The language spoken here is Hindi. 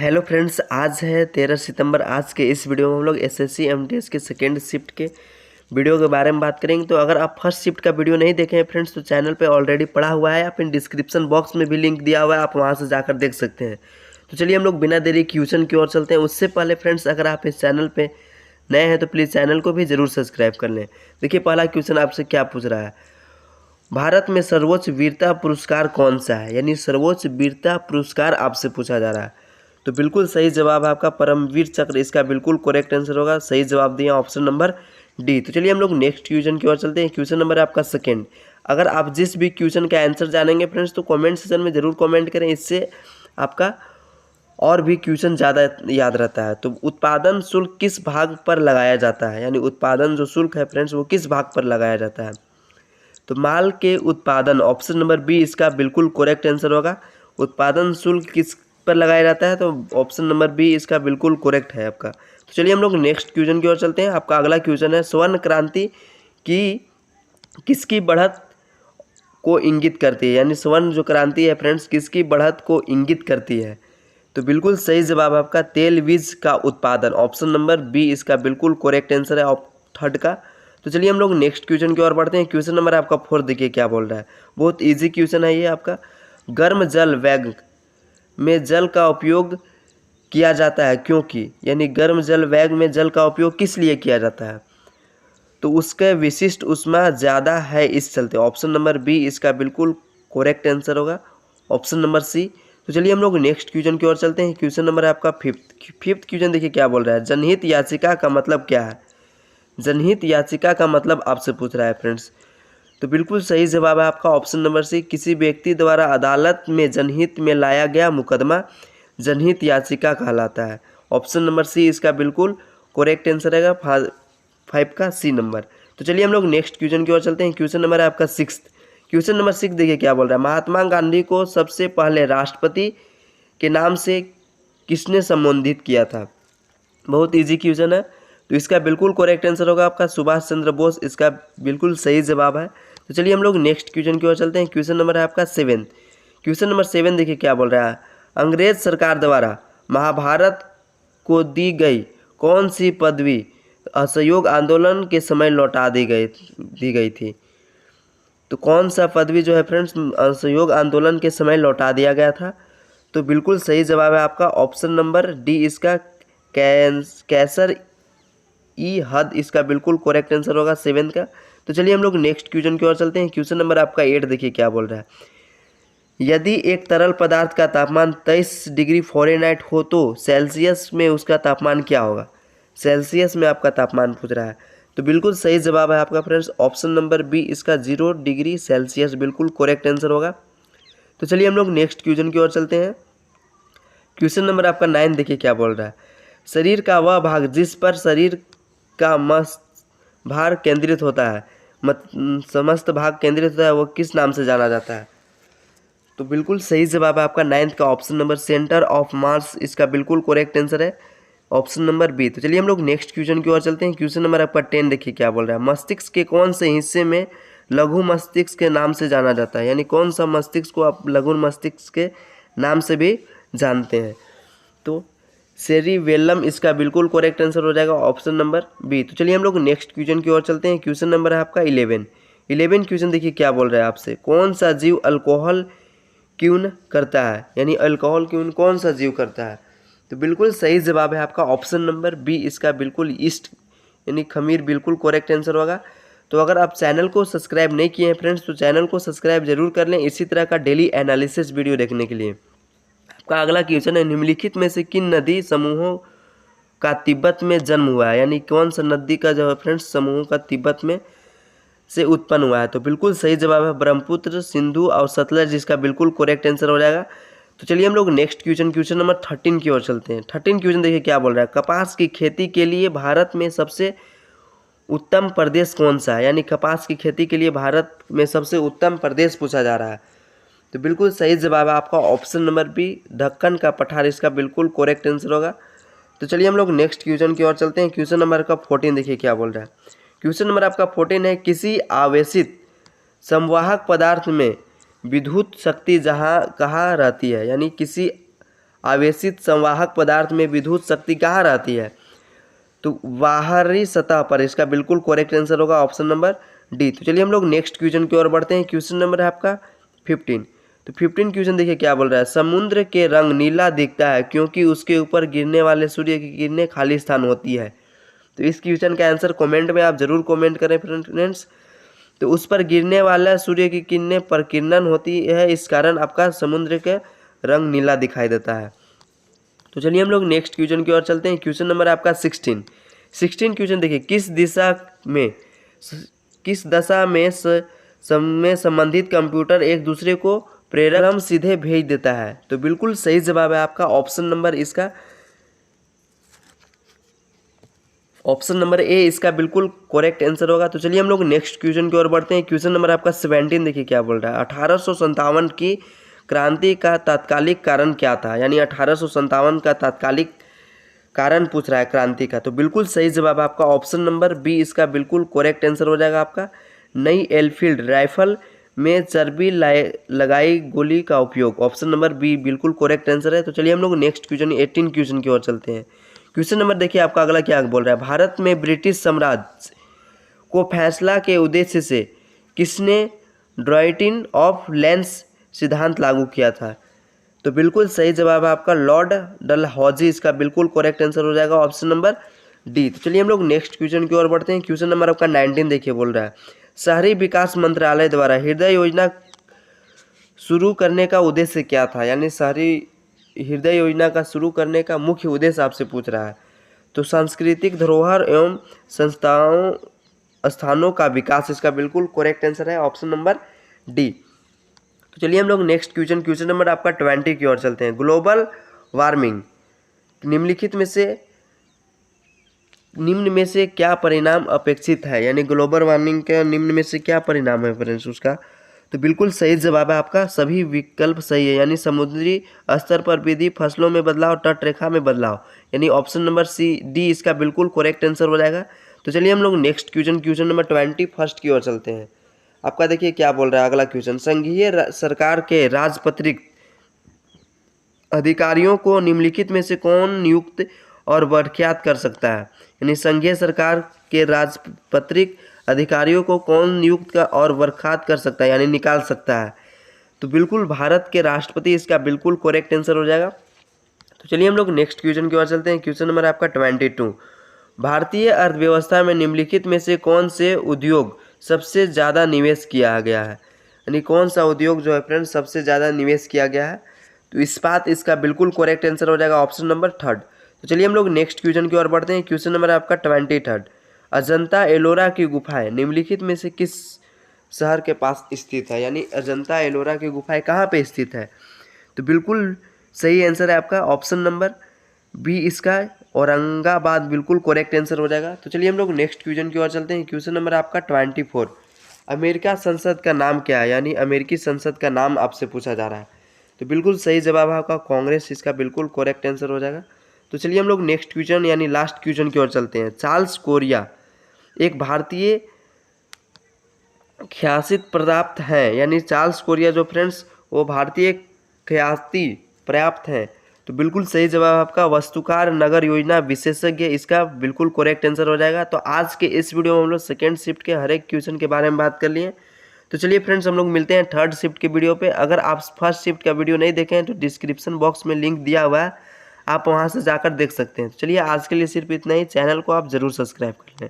हेलो फ्रेंड्स, आज है 13 सितंबर। आज के इस वीडियो में हम लोग एसएससी एमटीएस के सेकेंड शिफ्ट के वीडियो के बारे में बात करेंगे। तो अगर आप फर्स्ट शिफ्ट का वीडियो नहीं देखे हैं फ्रेंड्स, तो चैनल पे ऑलरेडी पड़ा हुआ है, आप इन डिस्क्रिप्शन बॉक्स में भी लिंक दिया हुआ है, आप वहां से जाकर देख सकते हैं। तो चलिए हम लोग बिना देरी क्वेश्चन की ओर चलते हैं। उससे पहले फ्रेंड्स, अगर आप इस चैनल पर नए हैं तो प्लीज़ चैनल को भी ज़रूर सब्सक्राइब कर लें। देखिए पहला क्वेश्चन आपसे क्या पूछ रहा है, भारत में सर्वोच्च वीरता पुरस्कार कौन सा है। यानी सर्वोच्च वीरता पुरस्कार आपसे पूछा जा रहा है। तो बिल्कुल सही जवाब है आपका परमवीर चक्र, इसका बिल्कुल करेक्ट आंसर होगा। सही जवाब दिया ऑप्शन नंबर डी। तो चलिए हम लोग नेक्स्ट क्वेश्चन की ओर चलते हैं। क्वेश्चन नंबर है आपका सेकेंड। अगर आप जिस भी क्वेश्चन का आंसर जानेंगे फ्रेंड्स, तो कमेंट सेक्शन में जरूर कमेंट करें, इससे आपका और भी क्वेश्चन ज़्यादा याद रहता है। तो उत्पादन शुल्क किस भाग पर लगाया जाता है। यानी उत्पादन जो शुल्क है फ्रेंड्स, वो किस भाग पर लगाया जाता है। तो माल के उत्पादन, ऑप्शन नंबर बी इसका बिल्कुल करेक्ट आंसर होगा। उत्पादन शुल्क किस पर लगाया जाता है, तो ऑप्शन नंबर बी इसका बिल्कुल करेक्ट है आपका। तो चलिए हम लोग नेक्स्ट क्वेश्चन की ओर चलते हैं। आपका अगला क्वेश्चन है, स्वर्ण क्रांति की किसकी बढ़त को इंगित करती है। यानी स्वर्ण जो क्रांति है फ्रेंड्स, किसकी बढ़त को इंगित करती है। तो बिल्कुल सही जवाब आपका तेल बीज का उत्पादन, ऑप्शन नंबर बी इसका बिल्कुल करेक्ट आंसर है थर्ड का। तो चलिए हम लोग नेक्स्ट क्वेश्चन की ओर बढ़ते हैं। क्वेश्चन नंबर आपका 4 देखिए क्या बोल रहा है। बहुत इजी क्वेश्चन है ये आपका। गर्म जल वेग में जल का उपयोग किया जाता है क्योंकि, यानी गर्म जल वेग में जल का उपयोग किस लिए किया जाता है। तो उसके विशिष्ट ऊष्मा ज़्यादा है इस चलते, ऑप्शन नंबर बी इसका बिल्कुल करेक्ट आंसर होगा, ऑप्शन नंबर सी। तो चलिए हम लोग नेक्स्ट क्वेश्चन की ओर चलते हैं। क्वेश्चन नंबर है आपका फिफ्थ क्वेश्चन देखिए क्या बोल रहा है, जनहित याचिका का मतलब क्या है। जनहित याचिका का मतलब आपसे पूछ रहा है फ्रेंड्स। तो बिल्कुल सही जवाब है आपका ऑप्शन नंबर सी, किसी व्यक्ति द्वारा अदालत में जनहित में लाया गया मुकदमा जनहित याचिका कहलाता है। ऑप्शन नंबर सी इसका बिल्कुल करेक्ट आंसर रहेगा 5 का सी नंबर। तो चलिए हम लोग नेक्स्ट क्वेश्चन की ओर चलते हैं। क्वेश्चन नंबर है आपका 6। क्वेश्चन नंबर 6 देखिए क्या बोल रहा है, महात्मा गांधी को सबसे पहले राष्ट्रपति के नाम से किसने संबोधित किया था। बहुत ईजी क्वेश्चन है, तो इसका बिल्कुल करेक्ट आंसर होगा आपका सुभाष चंद्र बोस, इसका बिल्कुल सही जवाब है। तो चलिए हम लोग नेक्स्ट क्वेश्चन की ओर चलते हैं। क्वेश्चन नंबर है आपका 7। क्वेश्चन नंबर 7 देखिए क्या बोल रहा है, अंग्रेज सरकार द्वारा महाभारत को दी गई कौन सी पदवी असहयोग आंदोलन के समय लौटा दी गई थी। तो कौन सा पदवी जो है फ्रेंड्स असहयोग आंदोलन के समय लौटा दिया गया था। तो बिल्कुल सही जवाब है आपका ऑप्शन नंबर डी इसका कैसर ई हद, इसका बिल्कुल करेक्ट आंसर होगा 7 का। तो चलिए हम लोग नेक्स्ट क्वेश्चन की ओर चलते हैं। क्वेश्चन नंबर आपका 8 देखिए क्या बोल रहा है, यदि एक तरल पदार्थ का तापमान 23 डिग्री फ़ारेनहाइट हो तो सेल्सियस में उसका तापमान क्या होगा। सेल्सियस में आपका तापमान पूछ रहा है। तो बिल्कुल सही जवाब है आपका फ्रेंड्स ऑप्शन नंबर बी इसका 0 डिग्री सेल्सियस बिल्कुल करेक्ट आंसर होगा। तो चलिए हम लोग नेक्स्ट क्वेश्चन की ओर चलते हैं। क्वेश्चन नंबर आपका 9 देखिए क्या बोल रहा है, शरीर का वह भाग जिस पर शरीर का मस्त भार केंद्रित होता है, समस्त भाग केंद्रित होता है, वो किस नाम से जाना जाता है। तो बिल्कुल सही जवाब है आपका 9th का option number centre of mass, इसका बिल्कुल करेक्ट आंसर है ऑप्शन नंबर बी। तो चलिए हम लोग नेक्स्ट क्वेश्चन की ओर चलते हैं। क्वेश्चन नंबर आपका 10 देखिए क्या बोल रहा है, मस्तिष्क के कौन से हिस्से में लघु मस्तिष्क के नाम से जाना जाता है। यानी कौन सा मस्तिष्क को आप लघु मस्तिष्क के नाम से भी जानते हैं। तो सेरिबेलम इसका बिल्कुल करेक्ट आंसर हो जाएगा ऑप्शन नंबर बी। तो चलिए हम लोग नेक्स्ट क्वेश्चन की ओर चलते हैं। क्वेश्चन नंबर है आपका 11 क्वेश्चन देखिए क्या बोल रहा है आपसे, कौन सा जीव अल्कोहल क्यून करता है। यानी अल्कोहल क्यून कौन सा जीव करता है। तो बिल्कुल सही जवाब है आपका ऑप्शन नंबर बी इसका बिल्कुल ईस्ट यानी खमीर बिल्कुल करेक्ट आंसर होगा। तो अगर आप चैनल को सब्सक्राइब नहीं किए हैं फ्रेंड्स, तो चैनल को सब्सक्राइब जरूर कर लें इसी तरह का डेली एनालिसिस वीडियो देखने के लिए। आपका अगला क्वेश्चन है, निम्नलिखित में से किन नदी समूहों का तिब्बत में जन्म हुआ है। यानी कौन सा नदी का जो है फ्रेंड्स समूहों का तिब्बत में से उत्पन्न हुआ है। तो बिल्कुल सही जवाब है ब्रह्मपुत्र, सिंधु और सतलज, जिसका बिल्कुल करेक्ट आंसर हो जाएगा। तो चलिए हम लोग नेक्स्ट क्वेश्चन नंबर 13 की ओर चलते हैं। 13 क्वेश्चन देखिए क्या बोल रहा है, कपास की खेती के लिए भारत में सबसे उत्तम प्रदेश कौन सा है। यानी कपास की खेती के लिए भारत में सबसे उत्तम प्रदेश पूछा जा रहा है। तो बिल्कुल सही जवाब है आपका ऑप्शन नंबर बी दक्कन का पठार, इसका बिल्कुल करेक्ट आंसर होगा। तो चलिए हम लोग नेक्स्ट क्वेश्चन की ओर चलते हैं। क्वेश्चन नंबर का 14 देखिए क्या बोल रहा है, क्वेश्चन नंबर आपका 14 है, किसी आवेशित संवाहक पदार्थ में विद्युत शक्ति जहाँ कहाँ रहती है। यानी किसी आवेशित संवाहक पदार्थ में विद्युत शक्ति कहाँ रहती है? तो बाहरी सतह पर। इसका बिल्कुल करेक्ट आंसर होगा ऑप्शन नंबर डी। तो चलिए हम लोग नेक्स्ट क्वेश्चन की ओर बढ़ते हैं। क्वेश्चन नंबर है आपका 15। तो 15 क्वेश्चन देखिए क्या बोल रहा है। समुद्र के रंग नीला दिखता है क्योंकि उसके ऊपर गिरने वाले सूर्य की किरणें खाली स्थान होती है। तो इस क्वेश्चन का आंसर कमेंट में आप जरूर कमेंट करें फ्रेंड्स। तो उस पर गिरने वाला सूर्य की किरणें प्रकीर्णन होती है, इस कारण आपका समुद्र के रंग नीला दिखाई देता है। तो चलिए हम लोग नेक्स्ट क्वेश्चन की ओर चलते हैं। क्वेश्चन नंबर है आपका 16 क्वेश्चन देखिए। किस दशा में संबंधित कंप्यूटर एक दूसरे को प्रेरक सीधे भेज देता है? तो बिल्कुल सही जवाब है आपका ऑप्शन नंबर इसका, ऑप्शन नंबर ए इसका बिल्कुल करेक्ट आंसर होगा। तो चलिए हम लोग नेक्स्ट क्वेश्चन की ओर बढ़ते हैं। क्वेश्चन नंबर आपका 17 देखिए क्या बोल रहा है। 1857 की क्रांति का तात्कालिक कारण क्या था? यानी 1857 का तात्कालिक कारण पूछ रहा है क्रांति का। तो बिल्कुल सही जवाब आपका ऑप्शन नंबर बी इसका बिल्कुल करेक्ट आंसर हो जाएगा आपका। नई एनफील्ड राइफल में चर्बी लगाई गोली का उपयोग। ऑप्शन नंबर बी बिल्कुल करेक्ट आंसर है। तो चलिए हम लोग नेक्स्ट क्वेश्चन 18 क्वेश्चन की ओर चलते हैं। क्वेश्चन नंबर देखिए आपका अगला क्या बोल रहा है। भारत में ब्रिटिश साम्राज्य को फैसला के उद्देश्य से किसने ड्राइटिन ऑफ लेंस सिद्धांत लागू किया था? तो बिल्कुल सही जवाब है आपका लॉर्ड डलहौजी। इसका बिल्कुल करेक्ट आंसर हो जाएगा ऑप्शन नंबर डी। तो चलिए हम लोग नेक्स्ट क्वेश्चन की ओर बढ़ते हैं। क्वेश्चन नंबर आपका 19 देखिए बोल रहा है। शहरी विकास मंत्रालय द्वारा हृदय योजना शुरू करने का उद्देश्य क्या था? यानी शहरी हृदय योजना का शुरू करने का मुख्य उद्देश्य आपसे पूछ रहा है। तो सांस्कृतिक धरोहर एवं स्थानों का विकास। इसका बिल्कुल करेक्ट आंसर है ऑप्शन नंबर डी। तो चलिए हम लोग नेक्स्ट क्वेश्चन नंबर आपका 20 की ओर चलते हैं। ग्लोबल वार्मिंग निम्न में से क्या परिणाम अपेक्षित है? यानी ग्लोबल वार्मिंग का निम्न में से क्या परिणाम है फ्रेंड्स उसका? तो बिल्कुल सही जवाब है आपका, सभी विकल्प सही है। यानी समुद्री स्तर पर वृद्धि, फसलों में बदलाव, तट रेखा में बदलाव। यानी ऑप्शन नंबर सी डी इसका बिल्कुल करेक्ट आंसर हो जाएगा। तो चलिए हम लोग नेक्स्ट क्वेश्चन नंबर 21 की ओर चलते हैं। आपका देखिए क्या बोल रहा है अगला क्वेश्चन। संघीय सरकार के राजपत्रित अधिकारियों को निम्नलिखित में से कौन नियुक्त और बर्खास्त कर सकता है? यानी संघीय सरकार के राजपत्रित अधिकारियों को कौन नियुक्त और बर्खास्त कर सकता है, यानी निकाल सकता है? तो बिल्कुल भारत के राष्ट्रपति। इसका बिल्कुल करेक्ट आंसर हो जाएगा। तो चलिए हम लोग नेक्स्ट क्वेश्चन की ओर चलते हैं। क्वेश्चन नंबर आपका 22। भारतीय अर्थव्यवस्था में निम्नलिखित में से कौन से उद्योग सबसे ज़्यादा निवेश किया गया है? यानी कौन सा उद्योग जो है फ्रेंड्स सबसे ज़्यादा निवेश किया गया है? तो इस्पात। इसका बिल्कुल करेक्ट आंसर हो जाएगा ऑप्शन नंबर 3। तो चलिए हम लोग नेक्स्ट क्वेश्चन की ओर बढ़ते हैं। क्वेश्चन नंबर आपका 23। अजंता एलोरा की गुफाएं निम्नलिखित में से किस शहर के पास स्थित है? यानी अजंता एलोरा की गुफाएं कहाँ पे स्थित है? तो बिल्कुल सही आंसर है आपका ऑप्शन नंबर बी इसका औरंगाबाद। बिल्कुल करेक्ट आंसर हो जाएगा। तो चलिए हम लोग नेक्स्ट क्वेश्चन की ओर चलते हैं। क्वेश्चन नंबर आपका 24। अमेरिका संसद का नाम क्या है? यानी अमेरिकी संसद का नाम आपसे पूछा जा रहा है। तो बिल्कुल सही जवाब है आपका कांग्रेस। इसका बिल्कुल करेक्ट आंसर हो जाएगा। तो चलिए हम लोग नेक्स्ट क्वेश्चन यानी लास्ट क्वेश्चन की ओर चलते हैं। चार्ल्स कोरिया एक भारतीय ख्याति प्राप्त हैं। यानी चार्ल्स कोरिया जो फ्रेंड्स वो भारतीय ख्याति प्राप्त हैं। तो बिल्कुल सही जवाब आपका वस्तुकार नगर योजना विशेषज्ञ। इसका बिल्कुल करेक्ट आंसर हो जाएगा। तो आज के इस वीडियो में हम लोग सेकेंड शिफ्ट के हर एक क्वेश्चन के बारे में बात कर लिए। तो चलिए फ्रेंड्स हम लोग मिलते हैं थर्ड शिफ्ट के वीडियो पे। अगर आप फर्स्ट शिफ्ट का वीडियो नहीं देखें तो डिस्क्रिप्शन बॉक्स में लिंक दिया हुआ है, आप वहां से जाकर देख सकते हैं। तो चलिए आज के लिए सिर्फ इतना ही। चैनल को आप ज़रूर सब्सक्राइब कर लें।